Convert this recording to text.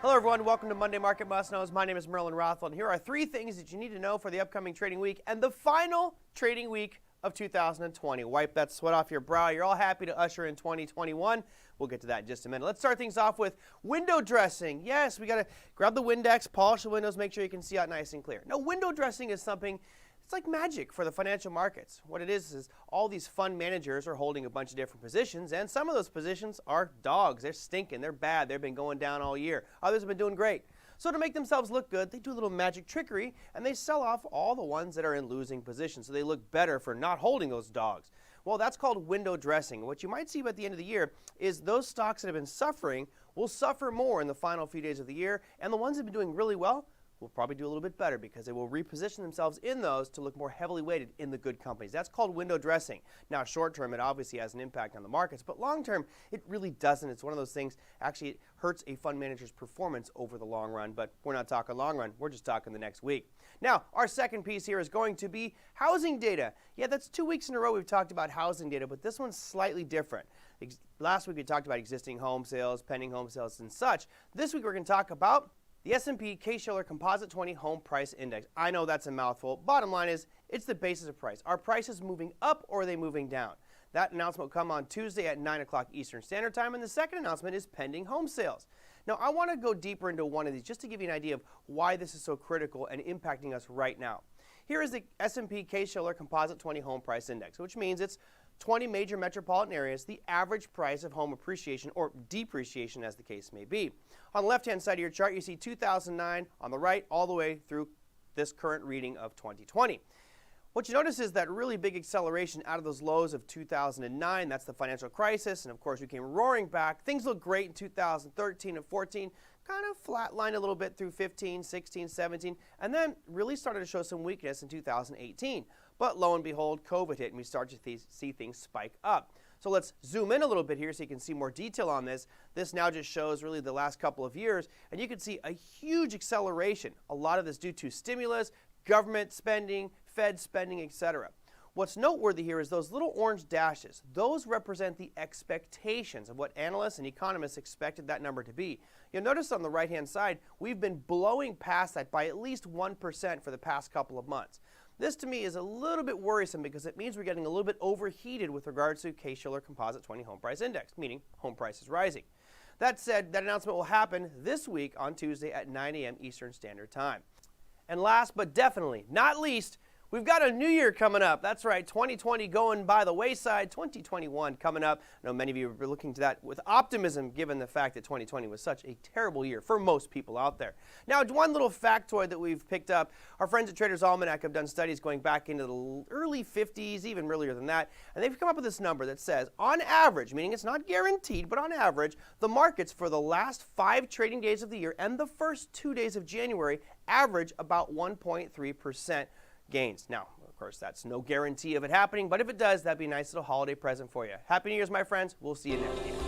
Hello everyone, welcome to Monday Market Must-Knows. My name is Merlin Rothwell, and here are 3 things that you need to know for the upcoming trading week and the final trading week of 2020. Wipe that sweat off your brow. You're all happy to usher in 2021. We'll get to that in just a minute. Let's start things off with window dressing. Yes, we got to grab the Windex, polish the windows, make sure you can see out nice and clear. Now, window dressing is something, it's like magic for the financial markets. What it is all these fund managers are holding a bunch of different positions, and some of those positions are dogs. They're stinking, they're bad, they've been going down all year. Others have been doing great. So to make themselves look good, they do a little magic trickery, and they sell off all the ones that are in losing positions, so they look better for not holding those dogs. Well, that's called window dressing. What you might see by the end of the year is those stocks that have been suffering will suffer more in the final few days of the year, and the ones that have been doing really well will probably do a little bit better because they will reposition themselves in those to look more heavily weighted in the good companies. That's called window dressing. Now, short term, it obviously has an impact on the markets, but long term, it really doesn't. It's one of those things, actually, it hurts a fund manager's performance over the long run, but we're not talking long run. We're just talking the next week. Now, our second piece here is going to be housing data. Yeah, that's 2 weeks in a row we've talked about housing data, but this one's slightly different. Last week we talked about existing home sales, pending home sales, and such. This week we're going to talk about the S&P Case-Shiller Composite 20 Home Price Index. I know that's a mouthful. Bottom line is, it's the basis of price. Are prices moving up or are they moving down? That announcement will come on Tuesday at 9 o'clock Eastern Standard Time, and the second announcement is pending home sales. Now, I want to go deeper into one of these just to give you an idea of why this is so critical and impacting us right now. Here is the S&P Case-Shiller Composite 20 Home Price Index, which means it's 20 major metropolitan areas, the average price of home appreciation or depreciation as the case may be. On the left-hand side of your chart, you see 2009, on the right all the way through this current reading of 2020. What you notice is that really big acceleration out of those lows of 2009. That's the financial crisis, and of course we came roaring back. Things looked great in 2013 and 14, kind of flatlined a little bit through 15, 16, 17, and then really started to show some weakness in 2018. But lo and behold, COVID hit, and we start to see things spike up. So let's zoom in a little bit here so you can see more detail on this. This now just shows really the last couple of years, and you can see a huge acceleration. A lot of this due to stimulus, government spending, Fed spending, etc. What's noteworthy here is those little orange dashes. Those represent the expectations of what analysts and economists expected that number to be. You'll notice on the right-hand side, we've been blowing past that by at least 1% for the past couple of months. This to me is a little bit worrisome because it means we're getting a little bit overheated with regards to Case-Shiller Composite 20 Home Price Index, meaning home prices rising. That said, that announcement will happen this week on Tuesday at 9 a.m. Eastern Standard Time. And last but definitely not least, we've got a new year coming up. That's right, 2020 going by the wayside, 2021 coming up. I know many of you are looking to that with optimism given the fact that 2020 was such a terrible year for most people out there. Now, one little factoid that we've picked up, our friends at Traders Almanac have done studies going back into the early 50s, even earlier than that, and they've come up with this number that says, on average, meaning it's not guaranteed, but on average, the markets for the last 5 trading days of the year and the first 2 days of January average about 1.3% gains. Now, of course, that's no guarantee of it happening, but if it does, that'd be a nice little holiday present for you. Happy New Year's, my friends. We'll see you next year.